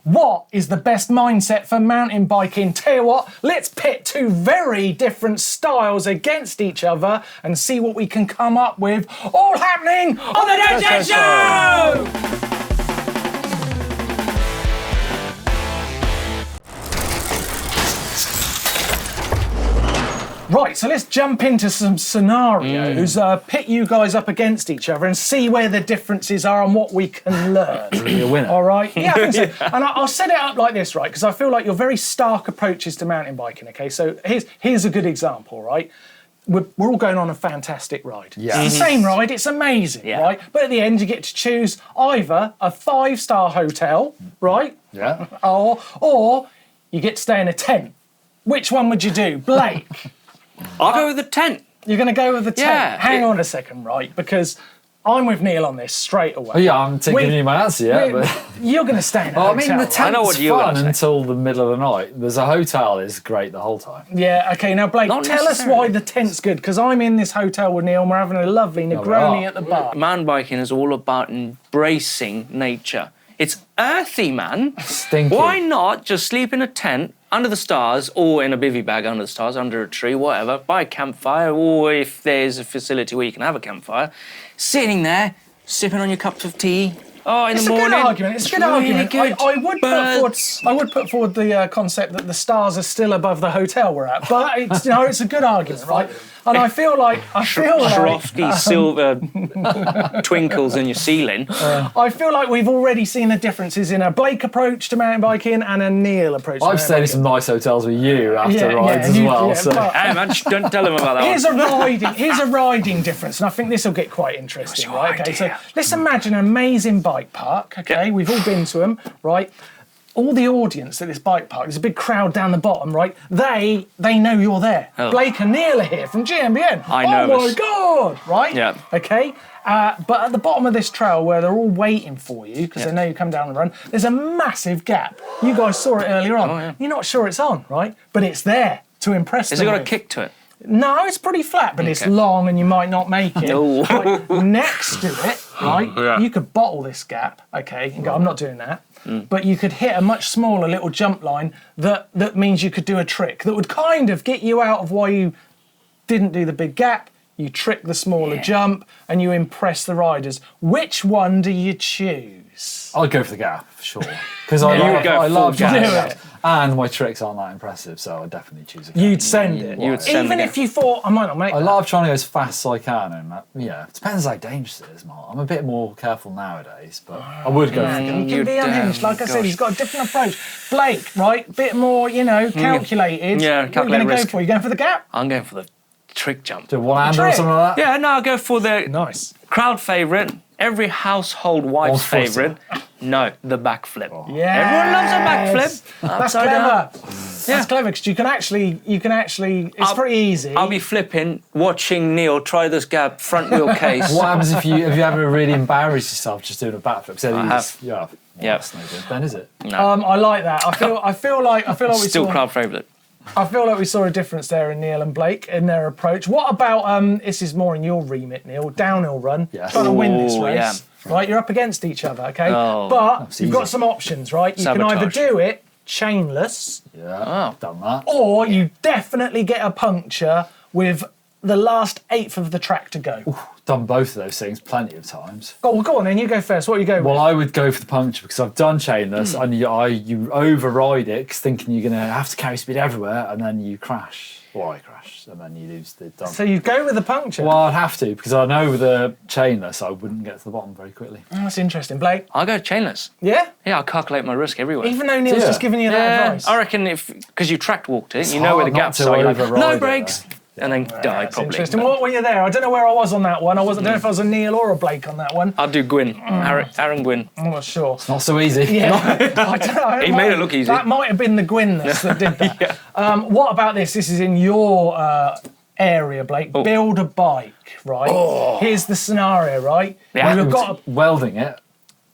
What is the best mindset for mountain biking? Tell you what, let's pit two very different styles against each other and see what we can come up with. All happening on the Dirt Shed Show! Right, so let's jump into some scenarios, pit you guys up against each other and see where the differences are and what we can learn. You're a winner. All right? Yeah, I think so. And I'll set it up like this, right? Because I feel like you're very stark approaches to mountain biking, okay? So here's a good example, right? We're all going on a fantastic ride. Yeah. It's the same ride, it's amazing, right? But at the end, you get to choose either a 5-star hotel, right? Yeah. Or you get to stay in a tent. Which one would you do? Blake? I'll go with the tent. You're going to go with the tent? Yeah. Hang on a second, right? Because I'm with Neil on this straight away. Oh, yeah, I'm giving you my answer, yeah. But... You're going to stay in a Well, hotel. I mean, the tent's fun say. until the middle of the night. There's a hotel that's great the whole time. Yeah, okay, now Blake, Not tell us why the tent's good, because I'm in this hotel with Neil and we're having a lovely Negroni at the bar. Mountain biking is all about embracing nature. It's earthy, man. Stinky. Why not just sleep in a tent under the stars or in a bivvy bag under the stars, under a tree, whatever, by a campfire, or if there's a facility where you can have a campfire, sitting there, sipping on your cups of tea. Oh, in the morning. It's a good argument. It's a good really argument. Good. I would put forward the concept that the stars are still above the hotel we're at, but it's, it's a good argument, right? And I feel like Frosty silver twinkles in your ceiling. I feel like we've already seen the differences in a Blake approach to mountain biking and a Neil approach to mountain biking. I've stayed in some nice hotels with you after rides as well. So. Hey man, don't tell him about that. Here's a riding difference, and I think this will get quite interesting, right? Okay, so let's imagine an amazing bike park. Okay, we've all been to them, right? All the audience at this bike park, there's a big crowd down the bottom, right? They know you're there. Oh. Blake and Neil are here from GMBN. I know. Oh my God, right? Yeah. Okay. But at the bottom of this trail where they're all waiting for you, because they know you come down the run, there's a massive gap. You guys saw it earlier on. Oh, yeah. You're not sure it's on, right? But it's there to impress them. Has it got a with. kick to it? No, it's pretty flat, but it's long and you might not make it. No. Right, next to it, right, you could bottle this gap, okay, and go, I'm not doing that. But you could hit a much smaller little jump line that means you could do a trick that would kind of get you out of why you didn't do the big gap. You trick the smaller jump and you impress the riders. Which one do you choose? I'd go for the gap, for sure. Because I love gap. gap. And my tricks aren't that impressive, so I'd definitely choose a gap. You'd send it. Even if you thought, I might not make I love trying to go as fast as I can, and it depends how dangerous it is, Mark. I'm a bit more careful nowadays, but I would go for the gap. You can be unhinged, like I said, he's got a different approach. Blake, right, bit more, calculated. Yeah, what are you going to go for? You going for the gap? I'm going for the trick jump. Do one-hander or something like that? Yeah, no, I'll go for the Nice. crowd favourite, every household wife's favourite. No, the backflip. Yeah. Everyone loves a backflip. That's clever. That's clever because you can actually. It's pretty easy. I'll be flipping, watching Neil try this gap front wheel case. What happens if you ever really embarrassed yourself just doing a backflip? So I have. You have. Yeah. That's no good. Then is it? No. I like that. I feel like we Still saw. crowd favourite. I feel like we saw a difference there in Neil and Blake in their approach. What about this is more in your remit, Neil? Downhill run. Yes. Trying to win this race. Yeah. Right, you're up against each other, okay? Oh, but you've got some options, right? You can either Sabotage. do it chainless, Yeah. Done that. or you definitely get a puncture with the last eighth of the track to go. Done both of those things plenty of times. Go on then, you go first. What are you going Well, with? I would go for the puncture because I've done chainless and you override it 'cause thinking you're going to have to carry speed everywhere and then you crash. Well, I crash and then you lose the done. So you go with the puncture? Well, I'd have to because I know with the chainless I wouldn't get to the bottom very quickly. Oh, that's interesting. Blake? I'll go chainless. Yeah? Yeah, I'll calculate my risk everywhere. Even though Neil's just giving you that Yeah, advice? I reckon because you tracked walked it, It's you know where the hard not gaps to are. You're like, override no it, brakes, and then die That's probably. interesting. What were you there? I don't know where I was on that one. I don't know if I was a Neil or a Blake on that one. I'll do Gwyn, Aaron Gwyn. I'm not sure. Not so easy. Yeah, I don't know. He made it look easy. That might have been the Gwynness that did that. What about this? This is in your area, Blake. Build a bike, right? Here's the scenario, right? Yeah. You've got Welding it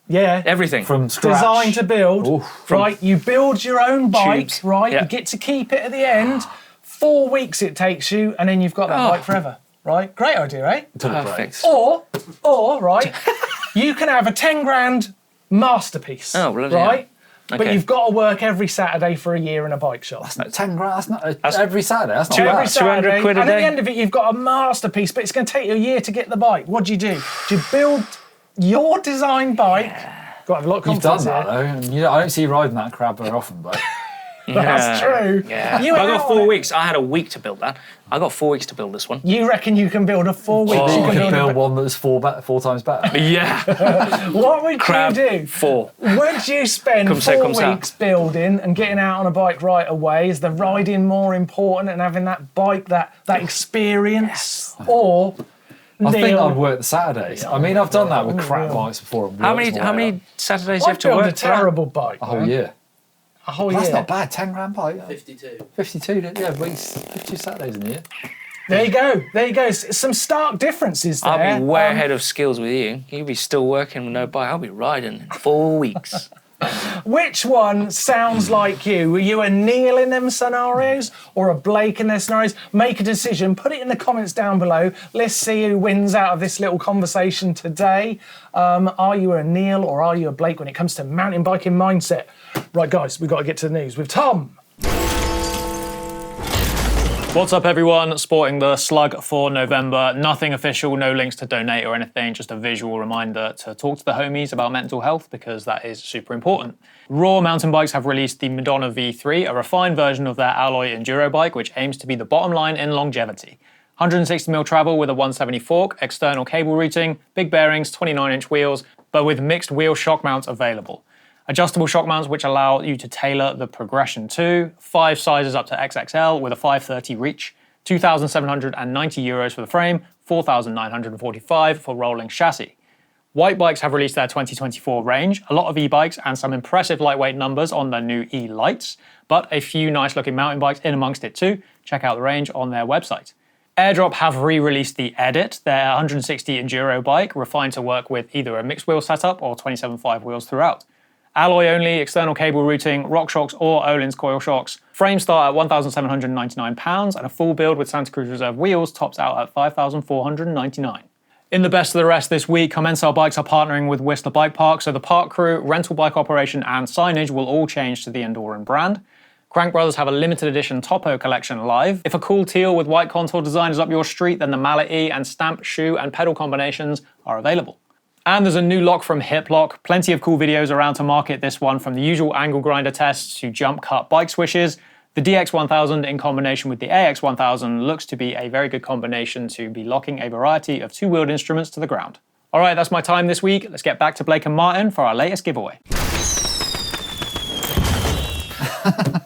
Everything. from scratch. designed to build, Oof. right? You build your own bike, Tubes. right? Yeah. You get to keep it at the end. 4 weeks it takes you, and then you've got that bike forever, right? Great idea, eh? Until it Perfect. breaks. Or right, you can have a 10 grand masterpiece, Oh, bloody right? But you've got to work every Saturday for a year in a bike shop. That's not 10 grand. That's not every Saturday. That's not Every bad. Saturday, 200 quid a and at day. the end of it, you've got a masterpiece, but it's going to take you a year to get the bike. What do? You build your design bike. Got to have a lot of You've done confidence that, here. though. And I don't see you riding that crab very often, but... That's true. Yeah. You I went got out 4 on it. weeks. I had a week to build that. I got 4 weeks to build this one. You reckon you can build a 4 weeks? you You could can build one that's four times better. Yeah. What would Crab you do? 4. Would you spend Come say, 4 come sa. weeks building and getting out on a bike right away? Is the riding more important and having that bike, that experience? Or I think Neil? I'd work the Saturdays. I mean, I've done that with crap bikes before. It How works many my way up. Saturdays do you have I'd to build work a for that? terrible bike. A whole man. year. A whole That's year. not bad. 10 grand bike. 52. 52. Yeah, weeks. 52 Saturdays in the year. There you go. There you go. Some stark differences there. I'll be way ahead of skills with you. You'll be still working with no bike. I'll be riding in 4 weeks. Which one sounds like you? Were you a Neil in them scenarios or a Blake in their scenarios? Make a decision. Put it in the comments down below. Let's see who wins out of this little conversation today. Are you a Neil or are you a Blake when it comes to mountain biking mindset? Right, guys, we've got to get to the news with Tom. What's up, everyone? Sporting the slug for November. Nothing official, no links to donate or anything, just a visual reminder to talk to the homies about mental health because that is super important. Raaw mountain bikes have released the Madonna V3, a refined version of their alloy enduro bike, which aims to be the bottom line in longevity. 160mm travel with a 170 fork, external cable routing, big bearings, 29-inch wheels, but with mixed wheel shock mounts available. Adjustable shock mounts which allow you to tailor the progression to 5 sizes up to XXL with a 530 reach, €2,790 for the frame, 4,945 for rolling chassis. Whyte bikes have released their 2024 range, a lot of e-bikes and some impressive lightweight numbers on their new e-lights, but a few nice looking mountain bikes in amongst it too. Check out the range on their website. Airdrop have re-released the Edit, their 160 enduro bike, refined to work with either a mixed wheel setup or 27.5 wheels throughout. Alloy only, external cable routing, rock shocks or Öhlins coil shocks. Frames start at £1,799 and a full build with Santa Cruz Reserve wheels tops out at $5,499. In the best of the rest this week, Camelbak Bikes are partnering with Whistler Bike Park, so the park crew, rental bike operation and signage will all change to the Enduron brand. Crank Brothers have a limited edition Topo collection live. If a cool teal with white contour design is up your street, then the Mallet E and Stamp, shoe and pedal combinations are available. And there's a new lock from Hip Lock. Plenty of cool videos around to market this one, from the usual angle grinder tests to jump cut bike swishes. The DX1000 in combination with the AX1000 looks to be a very good combination to be locking a variety of two-wheeled instruments to the ground. All right, that's my time this week. Let's get back to Blake and Martyn for our latest giveaway.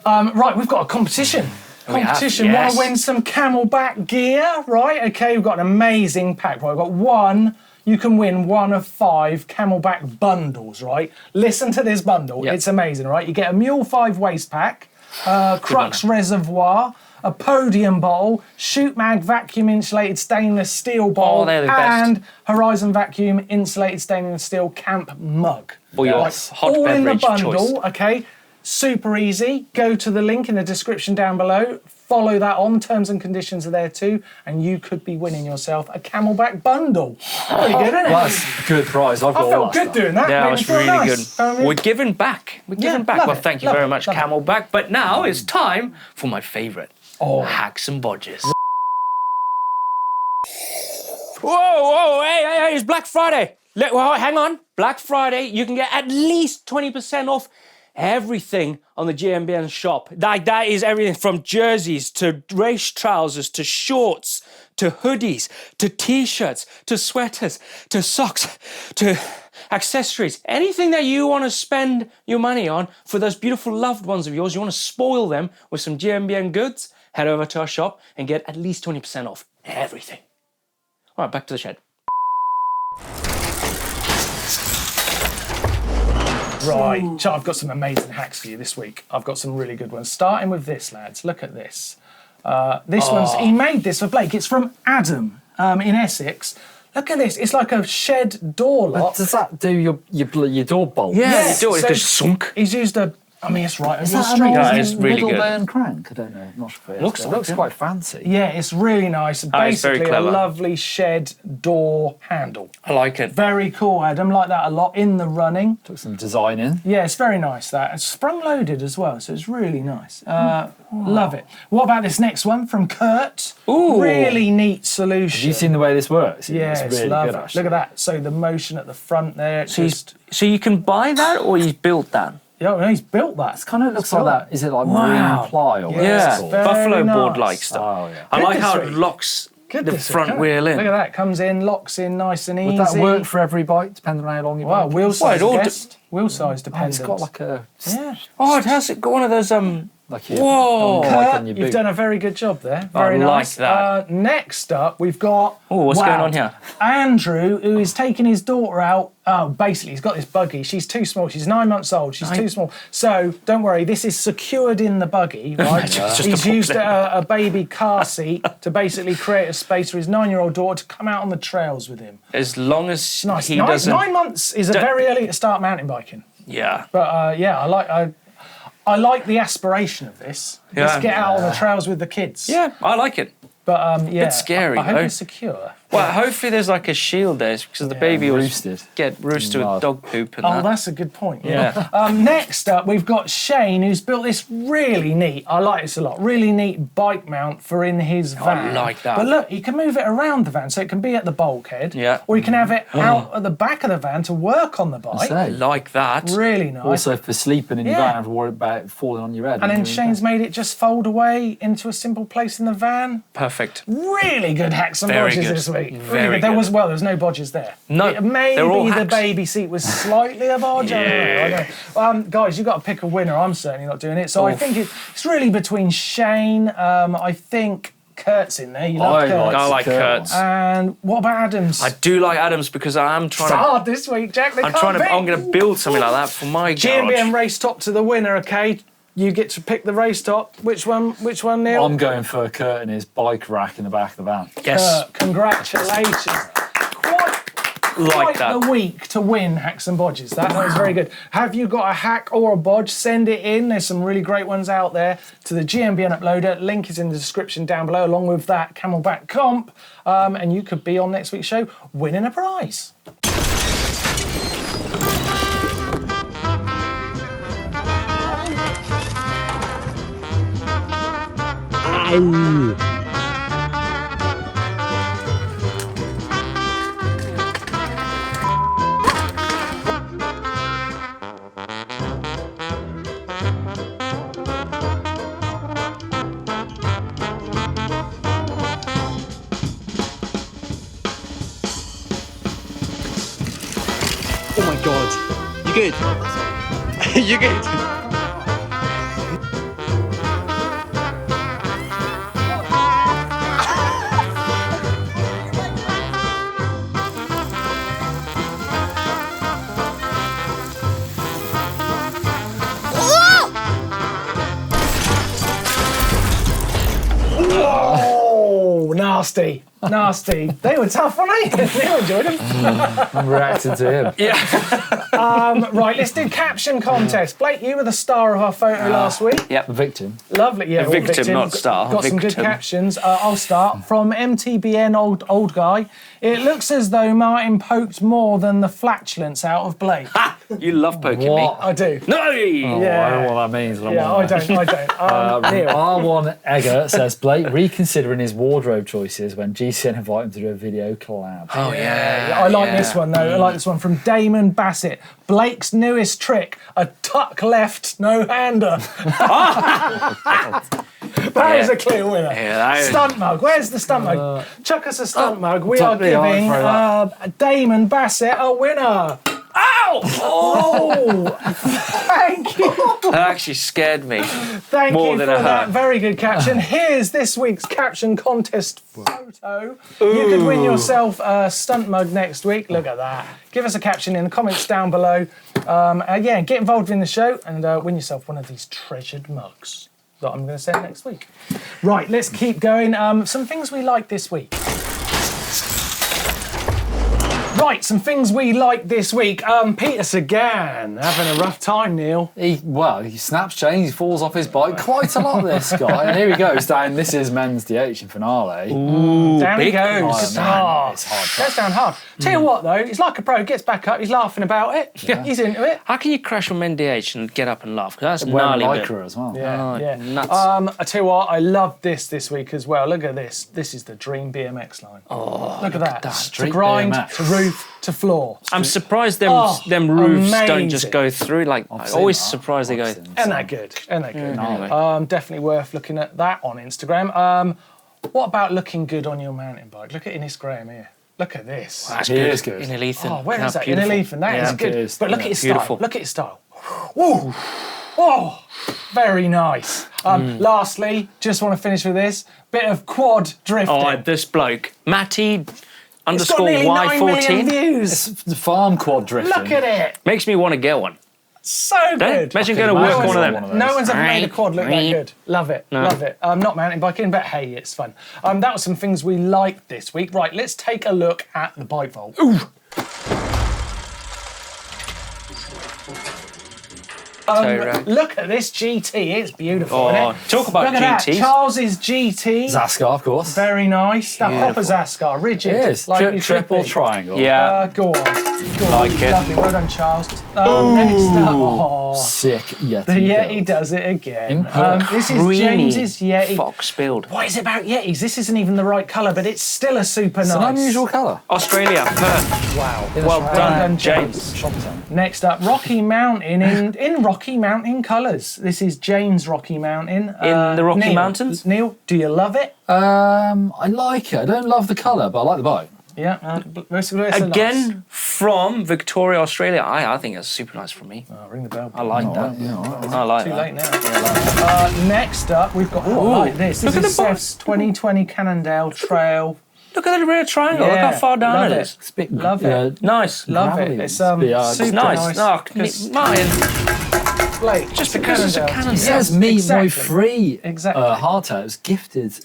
Right, we've got a competition. Want to win some Camelbak gear, right? Okay, we've got an amazing pack. Right, we've got one. You can win one of 5 Camelbak bundles, right? Listen to this bundle. Yep. It's amazing, right? You get a Mule 5 waist pack, Crux reservoir, a podium bottle, Shoot Mag vacuum insulated stainless steel bowl, they're the best. and Horizon vacuum insulated stainless steel camp mug. Or your Right, hot all in the beverage bundle, choice. okay? Super easy. Go to the link in the description down below. Follow that on. Terms and conditions are there too. And you could be winning yourself a Camelbak bundle. Pretty good, isn't it? Well, that's a good prize. I've got I all felt that good stuff. doing that. Yeah, Made it me was feel really nice. good. We're giving back. We're giving back. love Well, it, thank you love very it, much, love it. Camelbak. But now it's time for my favourite. Hacks and bodges. Whoa, hey, it's Black Friday. Hang on. Black Friday, you can get at least 20% off everything on the GMBN shop. Like, that is everything from jerseys to race trousers to shorts to hoodies to t-shirts to sweaters to socks to accessories. Anything that you want to spend your money on for those beautiful loved ones of yours, you want to spoil them with some GMBN goods, head over to our shop and get at least 20% off everything. All right, back to the shed. Right, so I've got some amazing hacks for you this week. I've got some really good ones. Starting with this, lads. Look at this. He made this for Blake. It's from Adam in Essex. Look at this. It's like a shed door lock. Does that do your door bolt? Yeah, You do it, so it's just sunk. He's used a I mean, it's right on Is your that street. Yeah, it's really good. Middleburn crank? I don't know. I'm not sure. It Looks looks like it. quite fancy. Yeah, it's really nice. Oh, it's very Basically, a clever. lovely shed door handle. I like it. Very cool, Adam. Like that a lot in the running. Took some design in. Yeah, it's very nice. That it's sprung loaded as well, so it's really nice. Love it. What about this next one from Kurt? Ooh. Really neat solution. Have you seen the way this works? Yeah, it's really lovely. good, actually. Look at that. So the motion at the front there. So you can buy that, or he's built that? Yeah, no, he's built that. It kind of looks like built that. Is it like Wow. marine ply or Yeah, what Yeah, it's called? very buffalo nice. board like stuff. Oh, yeah. I like Good how this it week. locks Good the this front week, wheel in. Look at that. Comes in, locks in nice and easy. Would that work for every bike, depending on how long you Wow, bike? wheel size, it all guest. Wheel size Oh, dependent. it's got like a... Yeah. Oh, it has got one of those Like your, Whoa. like Kurt, on your you've boot. done a very good job there. I Very like nice. that. Next up, we've got. Oh, what's going on here? Andrew, who is taking his daughter out. Oh, basically, he's got this buggy. She's too small. She's 9 months old. She's too small. So don't worry. This is secured in the buggy, right? just He's a used a baby car seat to basically create a space for his 9-year-old daughter to come out on the trails with him. As long as Nice. he 9 doesn't. 9 months is a very early to start mountain biking. Yeah. But yeah, I like the aspiration of this. Let's Yeah. get out on the trails with the kids. Yeah, I like it. But yeah, Bit scary, I hope though. it's secure. Well, hopefully there's like a shield there because the baby will roosted. get roosted Mud. with dog poop and Oh, that. that's a good point. Yeah. Next up, we've got Shane, who's built this really neat. I like this a lot. Really neat bike mount for in his van. like that. But look, you can move it around the van, so it can be at the bulkhead. Yeah. Or you can have it out at the back of the van to work on the bike. Say. Like that. Really nice. Also for sleeping in your Yeah. van, have to worry about it falling on your head. and then when you're in Shane's made it just fold away into a simple place in the van. Perfect. Really good hacks and Very bodges good. this week. Very Really good. There good. was there's no bodges there. No, Maybe they're all the hacks. baby seat was slightly a bodge. I don't know. Guys, you've got to pick a winner. I'm certainly not doing it. So I think it's really between Shane. I think Kurt's in there. You love Kurt. I like Kurt's. And what about Adams? I do like Adams because I am trying It's to. hard this week, Jack. They I'm can't pick. going to build something like that for my GMBN garage. race top to the winner. Okay, you get to pick the race top. Which one, Neil? I'm going for Kurt and his bike rack in the back of the van. Yes, Congratulations. like Quite that. the week to win hacks and bodges. That was very good. Have you got a hack or a bodge? Send it in. There's some really great ones out there to the GMBN uploader. Link is in the description down below, along with that Camelbak comp. And you could be on next week's show winning a prize. Oh my god. You good? You good? Oh, nasty. Nasty. They were tough, weren't they? They enjoyed them. I'm reacting to him. Right, let's do caption contest. Blake, you were the star of our photo last week. The victim. Lovely, yeah. all victim, not star, Got some good victim. captions. I'll start from MTBN old guy. It looks as though Martyn poked more than the flatulence out of Blake. You love poking What? I do. me. No! Oh, I don't know what that means. But Yeah, I'm I on there. don't. Neil. R1 Egger says Blake reconsidering his wardrobe choices when GCN invite him to do a video collab. Oh, yeah. I like this one though. I like this one from Damon Bassett. Blake's newest trick: a tuck left no-hander. That is a clear winner. Yeah, that is- Stunt mug. Where's the stunt mug? Chuck us a stunt mug. We are tuck me, I'll giving throw Damon Bassett a winner. Ow! Oh, thank you. That actually scared me. Thank More you for than a that hurt. very good caption. Here's this week's caption contest photo. You could win yourself a stunt mug next week. Look at that. Give us a caption in the comments down below. Yeah, get involved in the show and win yourself one of these treasured mugs that I'm going to send next week. Right, let's keep going. Some things we like this week. Right, some things we like this week. Peter Sagan, having a rough time, Neil. He snaps chains, he falls off his bike quite a lot, this guy. And here he goes down. This is men's DH in finale. Ooh, down he goes. Oh, man, it's hard. Goes down hard. Tell you what, though, he's like a pro. Gets back up. He's laughing about it. Yeah. He's into it. How can you crash on MDH and get up and laugh? Because that's Wearing gnarly. lycra as well. Yeah. Nuts. I tell you what, I love this week as well. Look at this. This is the Dream BMX line. Oh, look at that. To Street grind, BMX. to roof, to floor. I'm surprised them roofs don't amazing. just go through. Like, I'm always surprised they go. Isn't that good? Isn't that good? Anyway. Definitely worth looking at that on Instagram. What about looking good on your mountain bike? Look at Innes Graham here. Look at this. That's It is good. In Elethan. Oh, where is that? In Elethan. That is good. it is. But look at his style. Beautiful. Look at his style. Whoa. Oh, very nice. Lastly, just want to finish with this bit of quad drifting. Oh, this bloke, Matty It's got nearly 9 million _Y14, views. It's the farm quad drifting. Look at it. makes me want to get one. So good. Imagine going to work imagine one of one them. of No one's ever made a quad look that Right. good. Love it. Love it. Not mountain biking, but hey, it's fun. That was some things we liked this week. Right, let's take a look at the bike vault. Ooh. Look at this GT. It's beautiful, isn't it? Talk about Look at GTs. that. Charles's GT. Zaskar, of course. Very nice. That proper Zaskar. Rigid. It is. Like you should Triple be. triangle. Yeah. Go on. Go on. Like it. Lovely. Well done, Charles. Next up. Oh, Sick Yeti. the Yeti does it again. This is Creamy James's Yeti. Fox build. What is it about Yetis? This isn't even the right colour, but it's still a super It's nice. an unusual colour. Australia, Perth. Wow. Well done, James. Next up, Rocky Mountain in Rocky Mountain colours. This is James Rocky Mountain. In the Rocky Neil. Mountains? Neil, do you love it? I like it. I don't love the colour, but I like the bike. Yeah. Again, from Victoria, Australia. I think it's super nice for me. Oh, ring the bell. I like that. Yeah, all right. I like Too that. late now. Next up, we've got. Oh, I like this. This Look at is the Seth's 2020 Cannondale Trail. Look at the rear triangle. Look Yeah, how far down love it it. is. It's a bit, Love it. Nice. Love Gravelly it. It's ones. Yeah, super Nice. nice. No, Martyn, Blake, just because it's a Cannondale. It says me, exactly. my free Exactly. hardtail. It was gifted.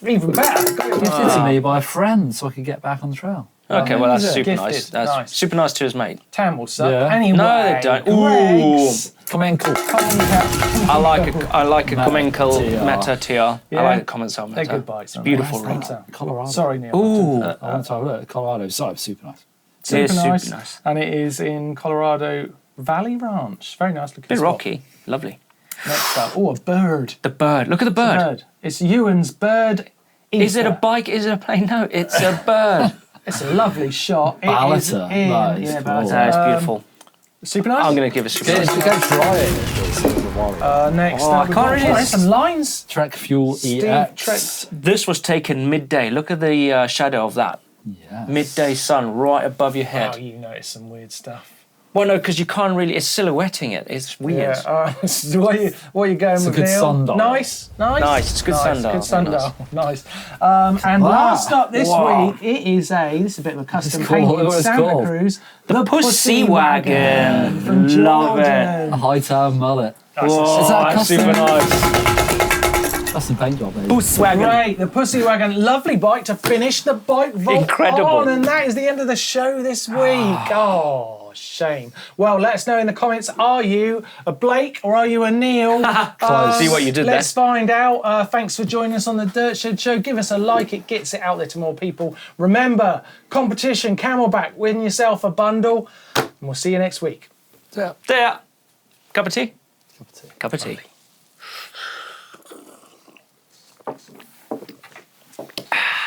Even better. Gifted to me by a friend so I could get back on the trail. Okay, well that's super Gifted. nice. That's Nice. super nice to his mate. Tamil stuff. Yeah. Anyway. No, they don't. Greg's. Come in, cool. I like a Comencal TR. Meta TR. I Yeah. like a Commensal Meta. They're good bikes. It's beautiful. Right? Right? Colorado. Sorry, Neil. Ooh, I want to have a look. Colorado. Sorry, super nice. Super It is super nice. nice. And it is in Colorado Valley Ranch. Very nice looking. bit spot. rocky, lovely. Next up. Oh, a bird. The bird. Look at the bird. Bird. It's Ewan's bird. Is it a Eater. bike? Is it a plane? No, it's a bird. It's a lovely shot. It is Ballata. in- That is yeah, cool. Ballata. That's beautiful. Super nice. I'm going to give it super Go nice. try it. Next Oh, up, I we've can't got really- some lines. Trek Fuel Steve EX. Trex. This was taken midday. Look at the shadow of that. Yes. Midday sun right above your head. Oh, you notice some weird stuff. Well, no, because you can't really. It's silhouetting it. It's weird. Yeah. What are you going with, good Neil? sundial. Nice. Nice, it's good sundial. Good sundial. Nice. And last up this Wow. week, this is a bit of a custom It's called- painted what it's Santa called? Cruz. The Pussy Wagon. from Love it. Jordan. A high-tower mullet. Whoa, Is that that's custom? super nice. That's some paint job, baby. Puss Wagon. Great, the Pussy Wagon, lovely bike to finish the bike vault Incredible. on, and that is the end of the show this week. Oh, shame. Well, let us know in the comments, are you a Blake or are you a Neil? See what you did Let's there. find out. Thanks for joining us on the Dirt Shed Show. Give us a like, it gets it out there to more people. Remember, competition, Camelbak, win yourself a bundle, and we'll see you next week. There. Cup of tea? Cup of tea.